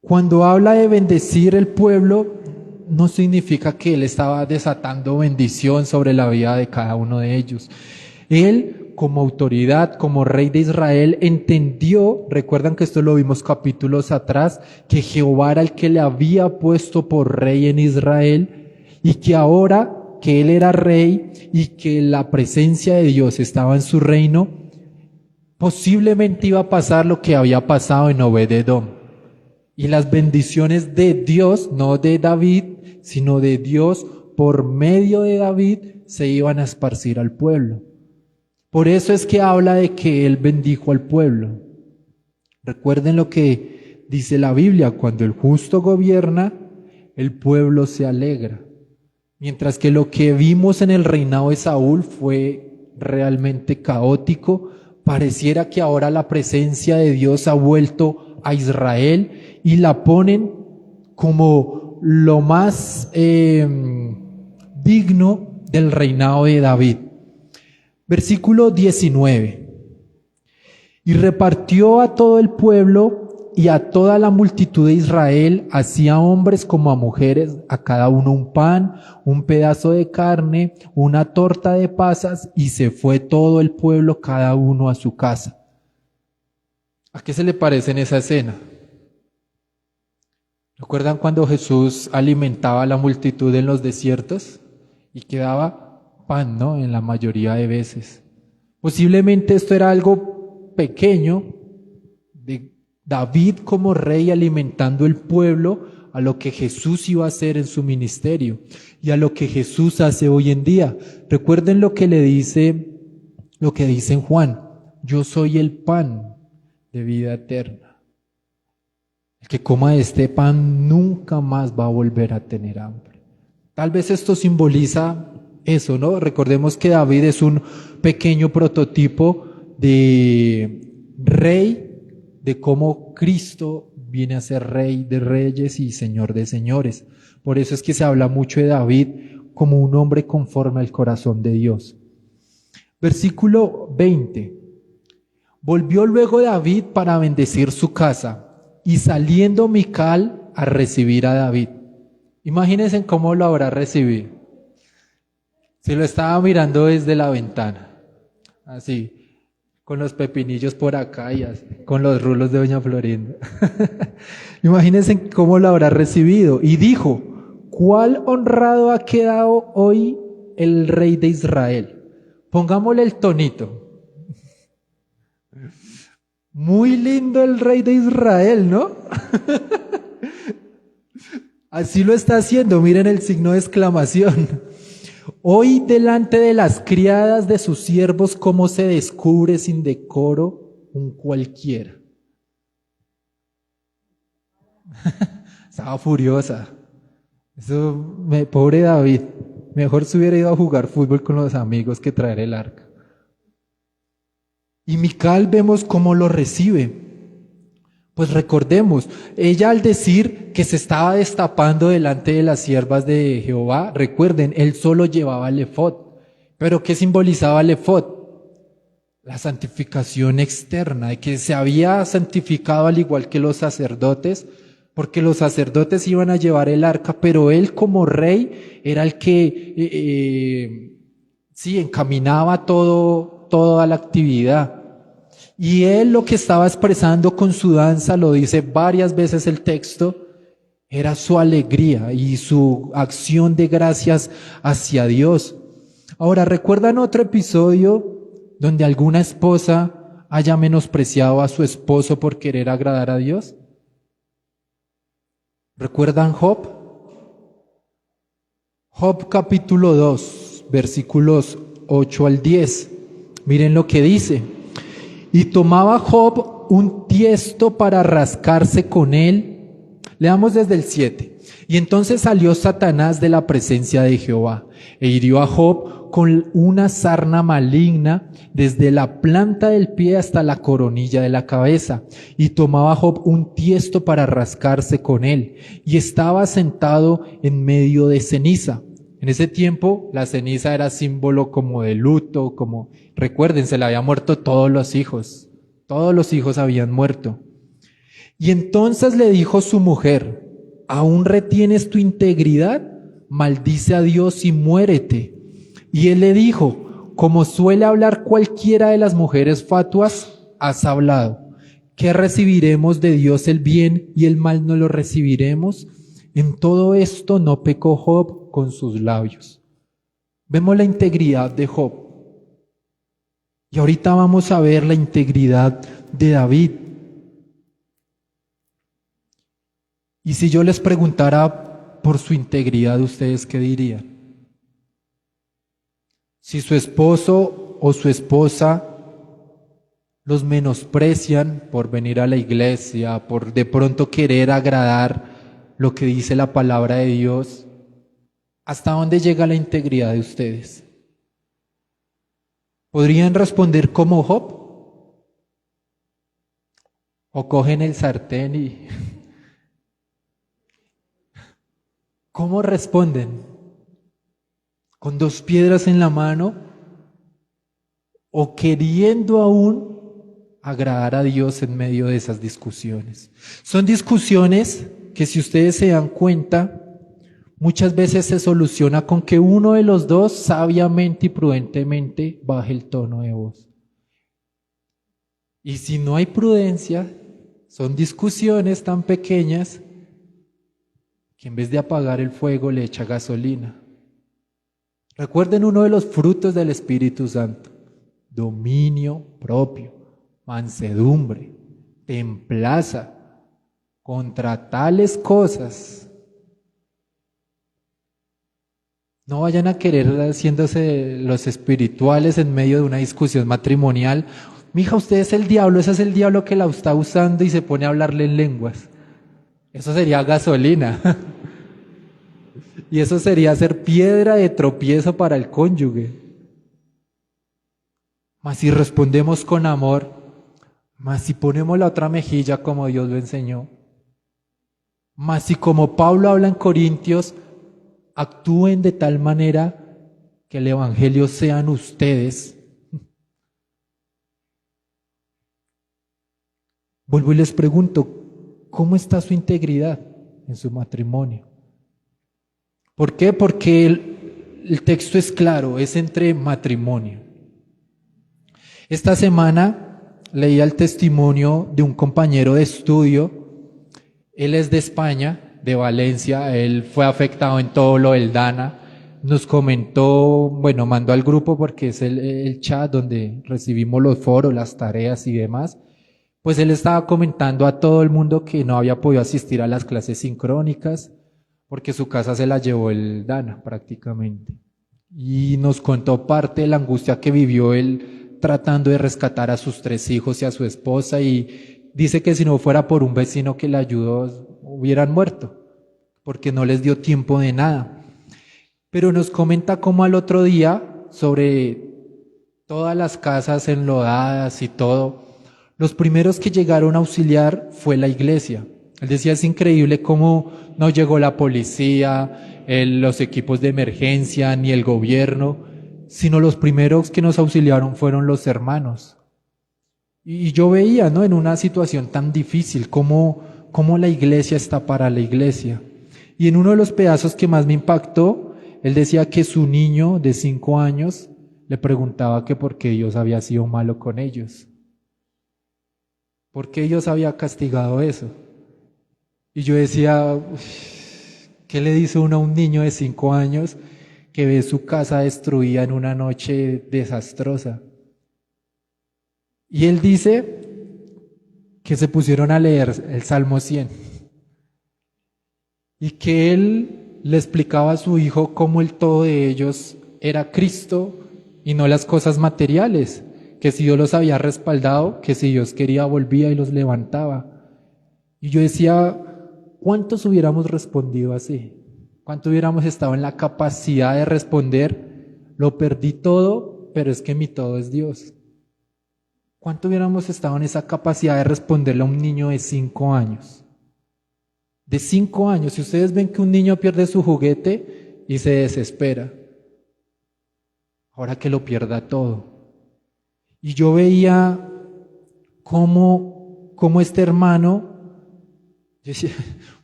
cuando habla de bendecir el pueblo, no significa que él estaba desatando bendición sobre la vida de cada uno de ellos. Él, como autoridad, como rey de Israel, entendió, recuerdan que esto lo vimos capítulos atrás, que Jehová era el que le había puesto por rey en Israel, y que ahora que él era rey y que la presencia de Dios estaba en su reino, posiblemente iba a pasar lo que había pasado en Obed-edom. Y las bendiciones de Dios, no de David, sino de Dios por medio de David, se iban a esparcir al pueblo. Por eso es que habla de que él bendijo al pueblo. Recuerden lo que dice la Biblia: cuando el justo gobierna, el pueblo se alegra. Mientras que lo que vimos en el reinado de Saúl fue realmente caótico, pareciera que ahora la presencia de Dios ha vuelto a Israel y la ponen como lo más digno del reinado de David. Versículo 19. Y repartió a todo el pueblo y a toda la multitud de Israel, así a hombres como a mujeres, a cada uno un pan, un pedazo de carne, una torta de pasas, y se fue todo el pueblo, cada uno a su casa. ¿A qué se le parece en esa escena? ¿Recuerdan cuando Jesús alimentaba a la multitud en los desiertos? Y quedaba pan, ¿no? En la mayoría de veces. Posiblemente esto era algo pequeño de David como rey alimentando el pueblo a lo que Jesús iba a hacer en su ministerio y a lo que Jesús hace hoy en día. Recuerden lo que dice en Juan: yo soy el pan de vida eterna. El que coma este pan nunca más va a volver a tener hambre. Tal vez esto simboliza eso, ¿no? Recordemos que David es un pequeño prototipo de rey, de cómo Cristo viene a ser rey de reyes y señor de señores. Por eso es que se habla mucho de David como un hombre conforme al corazón de Dios. Versículo 20. Volvió luego David para bendecir su casa, y saliendo Mical a recibir a David. Imagínense cómo lo habrá recibido. Se lo estaba mirando desde la ventana, así, con los pepinillos por acá y así, con los rulos de doña Florinda. Imagínense cómo lo habrá recibido. Y dijo: ¿cuál honrado ha quedado hoy el rey de Israel? Pongámosle el tonito. Muy lindo el rey de Israel, ¿no? Así lo está haciendo, miren el signo de exclamación. Hoy delante de las criadas de sus siervos, cómo se descubre sin decoro un cualquiera. Estaba furiosa. Pobre David, mejor se hubiera ido a jugar fútbol con los amigos que traer el arca. Y Mical vemos cómo lo recibe. Pues recordemos, ella al decir que se estaba destapando delante de las siervas de Jehová, recuerden, él solo llevaba el efod. ¿Pero qué simbolizaba el efod? La santificación externa, de que se había santificado al igual que los sacerdotes, porque los sacerdotes iban a llevar el arca, pero él como rey era el que encaminaba toda la actividad. Y él lo que estaba expresando con su danza, lo dice varias veces el texto, era su alegría y su acción de gracias hacia Dios. Ahora, ¿recuerdan otro episodio donde alguna esposa haya menospreciado a su esposo por querer agradar a Dios? ¿Recuerdan Job? Job capítulo 2, versículos 8 al 10. Miren lo que dice. Y tomaba Job un tiesto para rascarse con él. Leamos desde el 7. Y entonces salió Satanás de la presencia de Jehová e hirió a Job con una sarna maligna desde la planta del pie hasta la coronilla de la cabeza. Y tomaba Job un tiesto para rascarse con él, y estaba sentado en medio de ceniza. En ese tiempo la ceniza era símbolo como de luto, como, recuerden, se le habían muerto todos los hijos habían muerto. Y entonces le dijo su mujer: ¿aún retienes tu integridad? Maldice a Dios y muérete. Y él le dijo: como suele hablar cualquiera de las mujeres fatuas, has hablado. ¿Qué recibiremos de Dios el bien y el mal no lo recibiremos? En todo esto no pecó Job con sus labios. Vemos la integridad de Job. Y ahorita vamos a ver la integridad de David. Y si yo les preguntara por su integridad, ¿ustedes qué dirían? Si su esposo o su esposa los menosprecian por venir a la iglesia, por de pronto querer agradar lo que dice la palabra de Dios, ¿hasta dónde llega la integridad de ustedes? ¿Podrían responder como Job? ¿O cogen el sartén y... ¿Cómo responden? ¿Con 2 piedras en la mano? ¿O queriendo aún agradar a Dios en medio de esas discusiones. Son discusiones que, si ustedes se dan cuenta, muchas veces se soluciona con que uno de los dos sabiamente y prudentemente baje el tono de voz. Y si no hay prudencia, son discusiones tan pequeñas que en vez de apagar el fuego le echa gasolina. Recuerden uno de los frutos del Espíritu Santo: dominio propio, mansedumbre, templaza. Contra tales cosas no vayan a querer haciéndose los espirituales en medio de una discusión matrimonial. Mija, usted es el diablo, ese es el diablo que la está usando y se pone a hablarle en lenguas. Eso sería gasolina. Y eso sería ser piedra de tropiezo para el cónyuge. Mas si respondemos con amor, mas si ponemos la otra mejilla como Dios lo enseñó, mas si, como Pablo habla en Corintios, actúen de tal manera que el evangelio sean ustedes. Vuelvo y les pregunto, ¿cómo está su integridad en su matrimonio? ¿Por qué? Porque el texto es claro, es entre matrimonio. Esta semana leía el testimonio de un compañero de estudio. Él es de España, de Valencia. Él fue afectado en todo lo del DANA. Nos comentó, bueno, mandó al grupo, porque es el chat donde recibimos los foros, las tareas y demás. Pues él estaba comentando a todo el mundo que no había podido asistir a las clases sincrónicas porque su casa se la llevó el DANA prácticamente. Y nos contó parte de la angustia que vivió él tratando de rescatar a sus 3 hijos y a su esposa, y dice que si no fuera por un vecino que le ayudó, hubieran muerto, porque no les dio tiempo de nada. Pero nos comenta cómo al otro día, sobre todas las casas enlodadas y todo, los primeros que llegaron a auxiliar fue la iglesia. Él decía, es increíble cómo no llegó la policía, los equipos de emergencia, ni el gobierno, sino los primeros que nos auxiliaron fueron los hermanos. Y yo veía, ¿no?, en una situación tan difícil, cómo la iglesia está para la iglesia. Y en uno de los pedazos que más me impactó, él decía que su niño de 5 años le preguntaba que por qué Dios había sido malo con ellos. ¿Por qué Dios había castigado eso? Y yo decía, ¿qué le dice uno a un niño de 5 años que ve su casa destruida en una noche desastrosa? Y él dice que se pusieron a leer el Salmo 100 y que él le explicaba a su hijo cómo el todo de ellos era Cristo y no las cosas materiales, que si Dios los había respaldado, que si Dios quería volvía y los levantaba. Y yo decía, ¿cuántos hubiéramos respondido así? ¿Cuánto hubiéramos estado en la capacidad de responder, lo perdí todo, pero es que mi todo es Dios? ¿Cuánto hubiéramos estado en esa capacidad de responderle a un niño de 5 años? De 5 años, si ustedes ven que un niño pierde su juguete y se desespera, ahora que lo pierda todo. Y yo veía cómo este hermano, yo decía,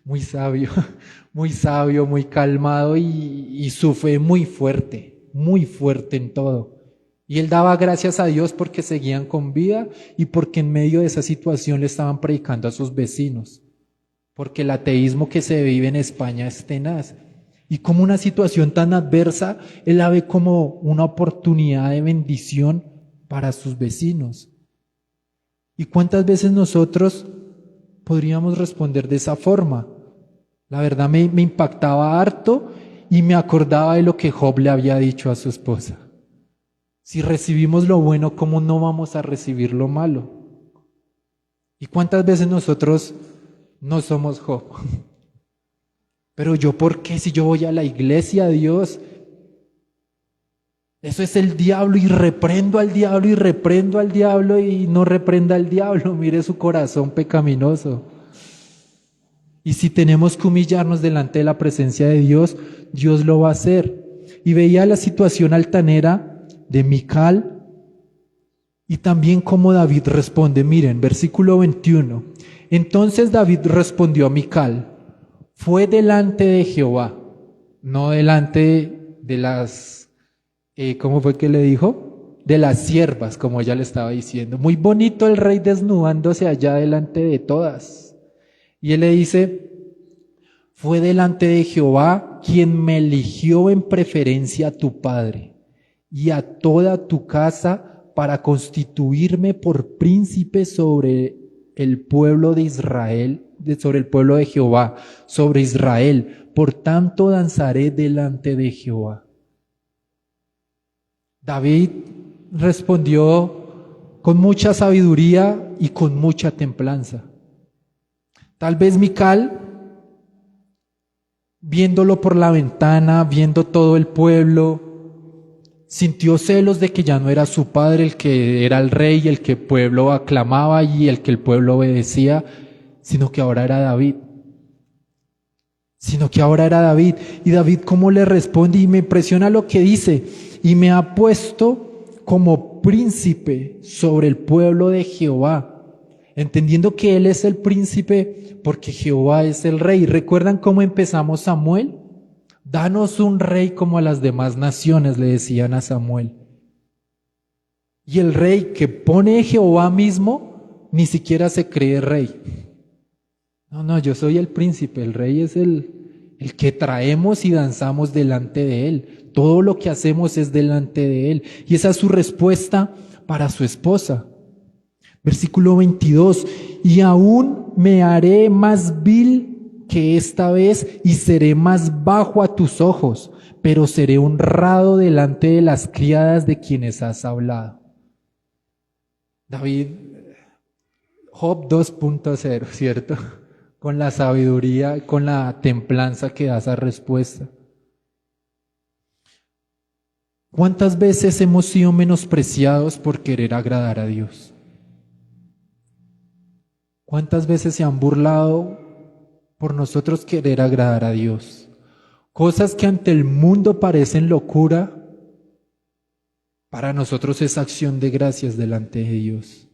muy sabio, muy calmado y su fe muy fuerte en todo. Y él daba gracias a Dios porque seguían con vida y porque en medio de esa situación le estaban predicando a sus vecinos. Porque el ateísmo que se vive en España es tenaz. Y como una situación tan adversa, él la ve como una oportunidad de bendición para sus vecinos. ¿Y cuántas veces nosotros podríamos responder de esa forma? La verdad me impactaba harto y me acordaba de lo que Job le había dicho a su esposa. Si recibimos lo bueno, ¿cómo no vamos a recibir lo malo? ¿Y cuántas veces nosotros no somos Job? Pero yo, ¿por qué? Si yo voy a la iglesia, Dios, eso es el diablo, y reprendo al diablo y no reprenda al diablo. Mire su corazón pecaminoso. Y si tenemos que humillarnos delante de la presencia de Dios, Dios lo va a hacer. Y veía la situación altanera de Mical Y también cómo David responde. Miren, versículo 21. Entonces David respondió a Mical: fue delante de Jehová, no delante de las, ¿cómo fue que le dijo? De las siervas, como ella le estaba diciendo. Muy bonito el rey desnudándose allá delante de todas. Y él le dice: fue delante de Jehová quien me eligió en preferencia a tu padre y a toda tu casa para constituirme por príncipe sobre el pueblo de Israel, sobre el pueblo de Jehová, sobre Israel. Por tanto danzaré delante de Jehová. David respondió con mucha sabiduría y con mucha templanza. Tal vez Mical, viéndolo por la ventana, viendo todo el pueblo, sintió celos de que ya no era su padre el que era el rey, el que el pueblo aclamaba y el que el pueblo obedecía, sino que ahora era David. Y David, ¿cómo le responde? Y me impresiona lo que dice: y me ha puesto como príncipe sobre el pueblo de Jehová, entendiendo que él es el príncipe porque Jehová es el rey. ¿Recuerdan cómo empezamos Samuel? Danos un rey como a las demás naciones, le decían a Samuel. Y el rey que pone Jehová mismo ni siquiera se cree rey. No, yo soy el príncipe, el rey es el que traemos y danzamos delante de él. Todo lo que hacemos es delante de él. Y esa es su respuesta para su esposa. Versículo 22, y aún me haré más vil que esta vez y seré más bajo a tus ojos, pero seré honrado delante de las criadas de quienes has hablado. David, Job 2.0, ¿cierto? Con la sabiduría, con la templanza que da esa respuesta. ¿Cuántas veces hemos sido menospreciados por querer agradar a Dios? ¿Cuántas veces se han burlado por nosotros querer agradar a Dios? Cosas que ante el mundo parecen locura, para nosotros es acción de gracias delante de Dios.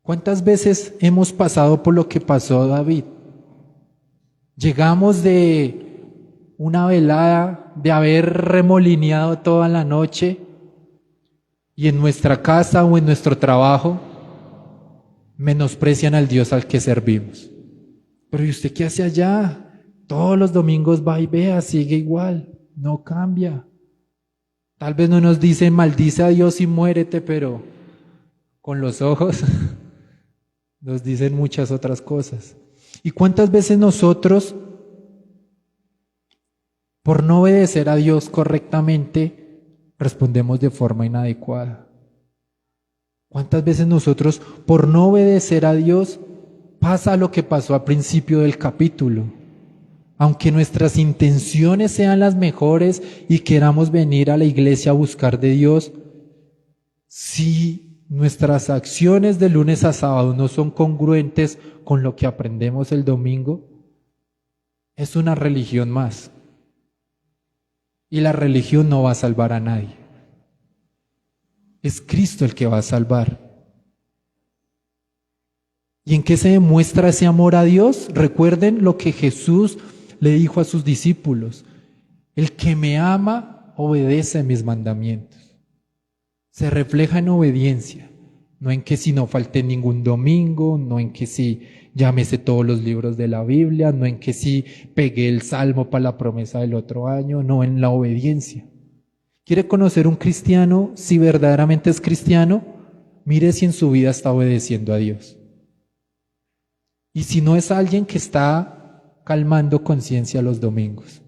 ¿Cuántas veces hemos pasado por lo que pasó David? Llegamos de una velada, de haber remolineado toda la noche, y en nuestra casa o en nuestro trabajo menosprecian al Dios al que servimos. Pero ¿y usted qué hace allá? Todos los domingos va y vea, sigue igual, no cambia. Tal vez no nos dicen maldice a Dios y muérete, pero con los ojos nos dicen muchas otras cosas. ¿Y cuántas veces nosotros, por no obedecer a Dios correctamente, respondemos de forma inadecuada? ¿Cuántas veces nosotros, por no obedecer a Dios, pasa lo que pasó al principio del capítulo? Aunque nuestras intenciones sean las mejores y queramos venir a la iglesia a buscar de Dios, si nuestras acciones de lunes a sábado no son congruentes con lo que aprendemos el domingo, es una religión más. Y la religión no va a salvar a nadie. Es Cristo el que va a salvar. ¿Y en qué se demuestra ese amor a Dios? Recuerden lo que Jesús le dijo a sus discípulos: el que me ama obedece mis mandamientos. Se refleja en obediencia, no en que si no falte ningún domingo, no en que si llámese todos los libros de la Biblia, no en que si pegué el salmo para la promesa del otro año, no, en la obediencia. ¿Quiere conocer un cristiano si verdaderamente es cristiano? Mire si en su vida está obedeciendo a Dios. Y si no, es alguien que está calmando conciencia los domingos.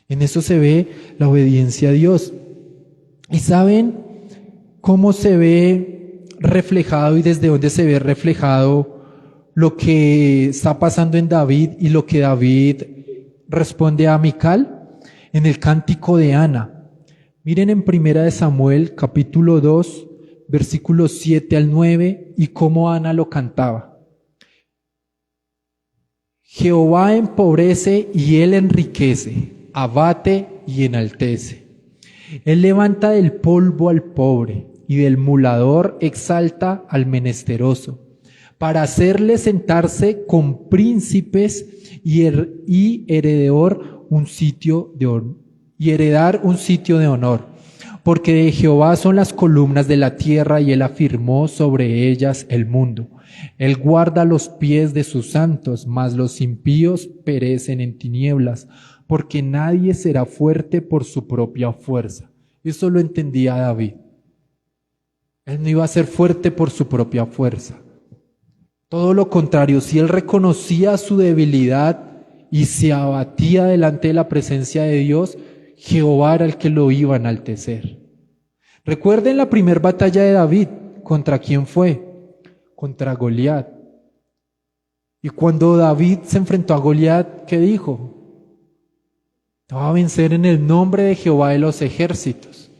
En eso se ve la obediencia a Dios. ¿Y saben cómo se ve reflejado y desde dónde se ve reflejado lo que está pasando en David y lo que David responde a Mical? En el cántico de Ana. Miren en 1 Samuel capítulo 2, versículos 7 al 9, y cómo Ana lo cantaba. Jehová empobrece y él enriquece, abate y enaltece. Él levanta del polvo al pobre y del mulador exalta al menesteroso, para hacerle sentarse con príncipes y heredar un sitio de honor. Porque de Jehová son las columnas de la tierra y él afirmó sobre ellas el mundo. Él guarda los pies de sus santos, mas los impíos perecen en tinieblas, porque nadie será fuerte por su propia fuerza. Eso lo entendía David. Él no iba a ser fuerte por su propia fuerza. Todo lo contrario, si él reconocía su debilidad y se abatía delante de la presencia de Dios, Jehová era el que lo iba a enaltecer. Recuerden la primera batalla de David. ¿Contra quién fue? Contra Goliat. Y cuando David se enfrentó a Goliat, ¿qué dijo? Te va a vencer en el nombre de Jehová de los ejércitos.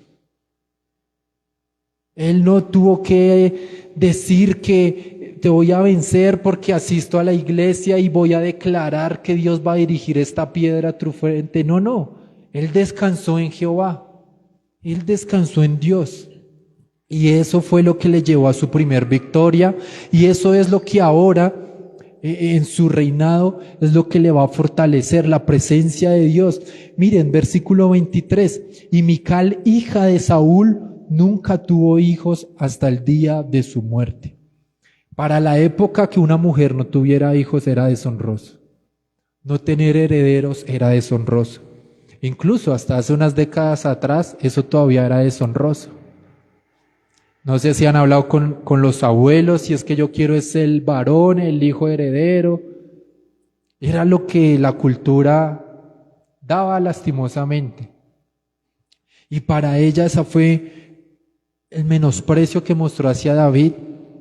Él no tuvo que decir que te voy a vencer porque asisto a la iglesia y voy a declarar que Dios va a dirigir esta piedra a tu frente. No. Él descansó en Jehová. Él descansó en Dios. Y eso fue lo que le llevó a su primer victoria. Y eso es lo que ahora, en su reinado, es lo que le va a fortalecer, la presencia de Dios. Miren, versículo 23. Y Mical, hija de Saúl, nunca tuvo hijos hasta el día de su muerte. Para la época que una mujer no tuviera hijos era deshonroso. No tener herederos era deshonroso. Incluso hasta hace unas décadas atrás eso todavía era deshonroso. No sé si han hablado con los abuelos, si es que yo quiero es el varón, el hijo heredero. Era lo que la cultura daba lastimosamente. Y para ella esa fue el menosprecio que mostró hacia David.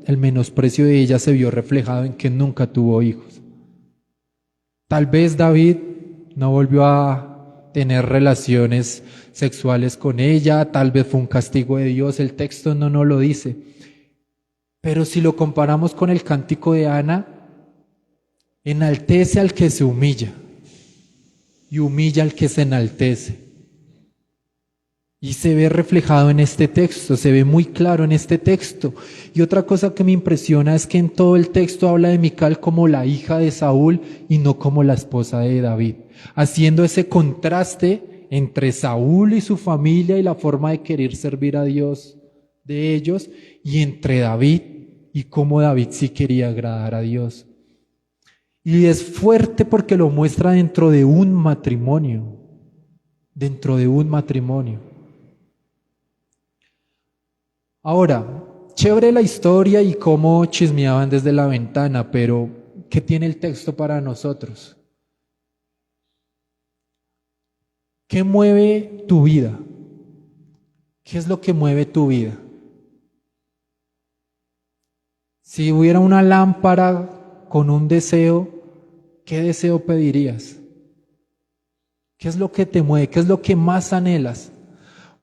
El menosprecio de ella se vio reflejado en que nunca tuvo hijos. Tal vez David no volvió a tener relaciones sexuales con ella, tal vez fue un castigo de Dios, el texto no nos lo dice. Pero si lo comparamos con el cántico de Ana, enaltece al que se humilla y humilla al que se enaltece. Y se ve reflejado en este texto, se ve muy claro en este texto. Y otra cosa que me impresiona es que en todo el texto habla de Mical como la hija de Saúl y no como la esposa de David, haciendo ese contraste entre Saúl y su familia y la forma de querer servir a Dios de ellos, y entre David y cómo David sí quería agradar a Dios. Y es fuerte porque lo muestra dentro de un matrimonio, dentro de un matrimonio. Ahora, chévere la historia y cómo chismeaban desde la ventana, pero ¿qué tiene el texto para nosotros? ¿Qué mueve tu vida? ¿Qué es lo que mueve tu vida? Si hubiera una lámpara con un deseo, ¿qué deseo pedirías? ¿Qué es lo que te mueve? ¿Qué es lo que más anhelas?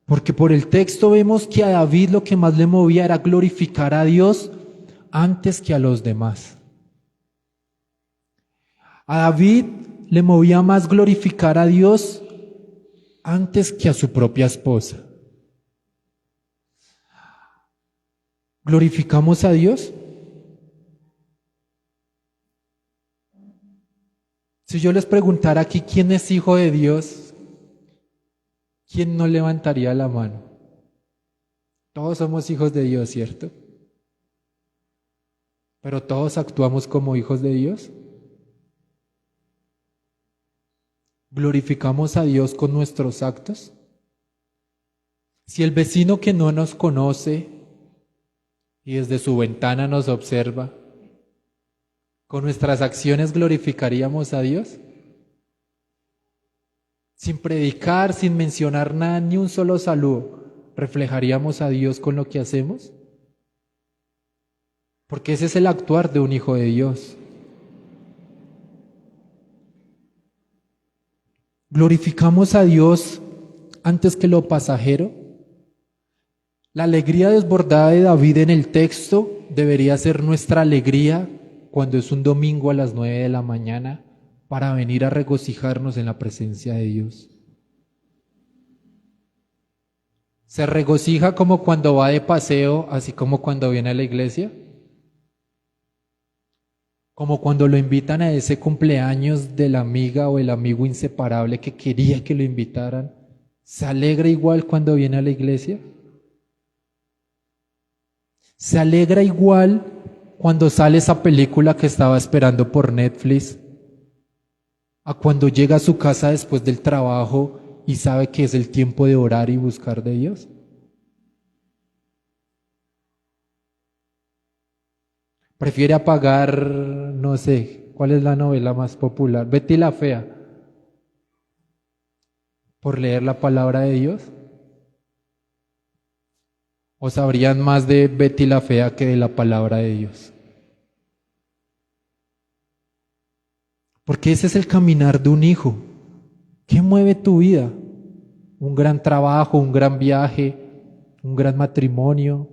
Porque por el texto vemos que a David lo que más le movía era glorificar a Dios antes que a los demás. A David le movía más glorificar a Dios antes que a su propia esposa. ¿Glorificamos a Dios? Si yo les preguntara aquí quién es hijo de Dios, ¿quién no levantaría la mano? Todos somos hijos de Dios, ¿cierto? Pero todos actuamos como hijos de Dios. ¿Glorificamos a Dios con nuestros actos? Si el vecino que no nos conoce y desde su ventana nos observa, ¿con nuestras acciones glorificaríamos a Dios? Sin predicar, sin mencionar nada, ni un solo saludo, ¿reflejaríamos a Dios con lo que hacemos? Porque ese es el actuar de un hijo de Dios. ¿Glorificamos a Dios antes que lo pasajero? La alegría desbordada de David en el texto debería ser nuestra alegría cuando es un domingo a las 9 de la mañana para venir a regocijarnos en la presencia de Dios. ¿Se regocija como cuando va de paseo, así como cuando viene a la iglesia? Como cuando lo invitan a ese cumpleaños de la amiga o el amigo inseparable que quería que lo invitaran. ¿Se alegra igual cuando viene a la iglesia? ¿Se alegra igual cuando sale esa película que estaba esperando por Netflix? ¿A cuando llega a su casa después del trabajo y sabe que es el tiempo de orar y buscar de Dios? Prefiere apagar, no sé, ¿cuál es la novela más popular? Betty la Fea, por leer la palabra de Dios. ¿O sabrían más de Betty la Fea que de la palabra de Dios? Porque ese es el caminar de un hijo. ¿Qué mueve tu vida? ¿Un gran trabajo, un gran viaje, un gran matrimonio?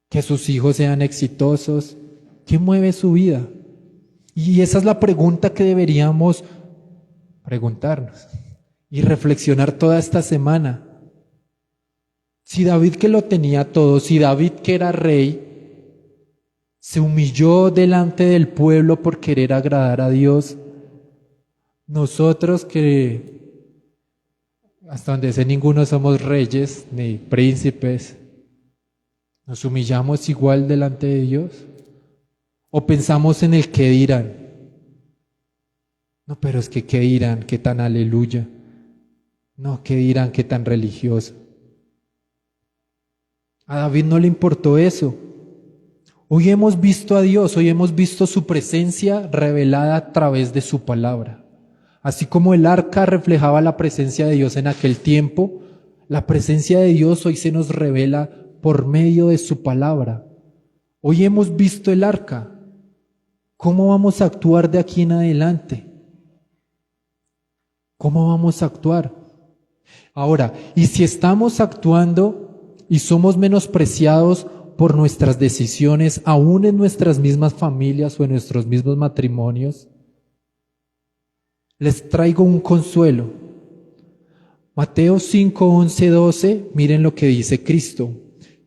¿Que sus hijos sean exitosos? ¿Qué mueve su vida? Y esa es la pregunta que deberíamos preguntarnos y reflexionar toda esta semana. Si David, que lo tenía todo, si David, que era rey, se humilló delante del pueblo por querer agradar a Dios, nosotros que hasta donde sé ninguno somos reyes ni príncipes, ¿nos humillamos igual delante de Dios? ¿O pensamos en el qué dirán? No, pero es que qué dirán, qué tan aleluya. No, qué dirán, qué tan religioso. A David no le importó eso. Hoy hemos visto a Dios, hoy hemos visto su presencia revelada a través de su palabra. Así como el arca reflejaba la presencia de Dios en aquel tiempo, la presencia de Dios hoy se nos revela por medio de su palabra. Hoy hemos visto el arca. ¿Cómo vamos a actuar de aquí en adelante? ¿Cómo vamos a actuar? Ahora, y si estamos actuando y somos menospreciados por nuestras decisiones, aún en nuestras mismas familias o en nuestros mismos matrimonios, les traigo un consuelo. Mateo 5, 11, 12, miren lo que dice Cristo.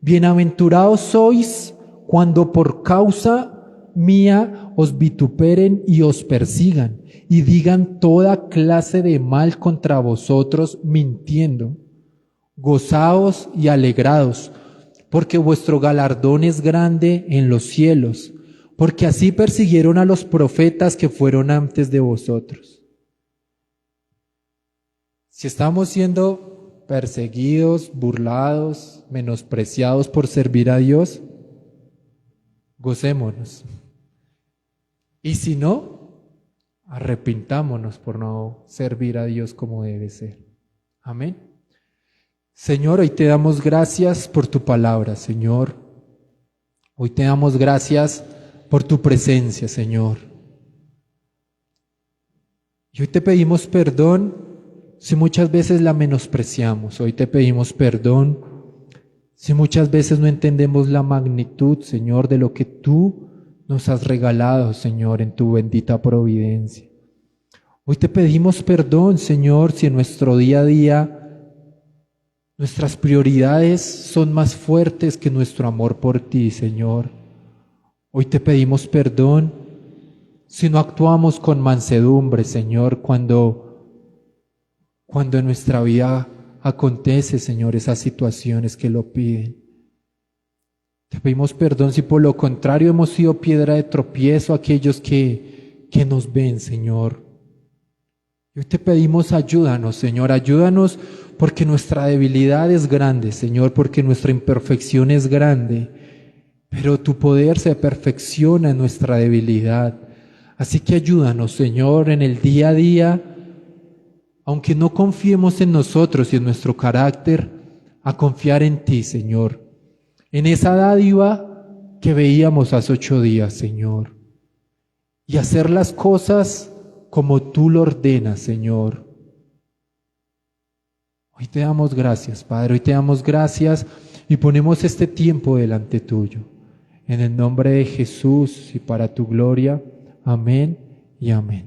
Bienaventurados sois cuando por causa mía os vituperen y os persigan y digan toda clase de mal contra vosotros mintiendo. Gozaos y alegraos, porque vuestro galardón es grande en los cielos, porque así persiguieron a los profetas que fueron antes de vosotros. Si estamos siendo perseguidos, burlados, menospreciados por servir a Dios, gocémonos. Y si no, arrepintámonos por no servir a Dios como debe ser. Amén. Señor, hoy te damos gracias por tu palabra, Señor. Hoy te damos gracias por tu presencia, Señor. Y hoy te pedimos perdón si muchas veces la menospreciamos. Hoy te pedimos perdón si muchas veces no entendemos la magnitud, Señor, de lo que tú nos has regalado, Señor, en tu bendita providencia. Hoy te pedimos perdón, Señor, si en nuestro día a día nuestras prioridades son más fuertes que nuestro amor por ti, Señor. Hoy te pedimos perdón si no actuamos con mansedumbre, Señor, cuando en nuestra vida acontece, Señor, esas situaciones que lo piden. Te pedimos perdón si por lo contrario hemos sido piedra de tropiezo a aquellos que nos ven, Señor. Y hoy te pedimos ayúdanos, Señor, ayúdanos porque nuestra debilidad es grande, Señor, porque nuestra imperfección es grande, pero tu poder se perfecciona en nuestra debilidad. Así que ayúdanos, Señor, en el día a día, aunque no confiemos en nosotros y en nuestro carácter, a confiar en ti, Señor, en esa dádiva que veíamos hace 8 días, Señor, y hacer las cosas como tú lo ordenas, Señor. Hoy te damos gracias, Padre, hoy te damos gracias y ponemos este tiempo delante tuyo. En el nombre de Jesús y para tu gloria. Amén y amén.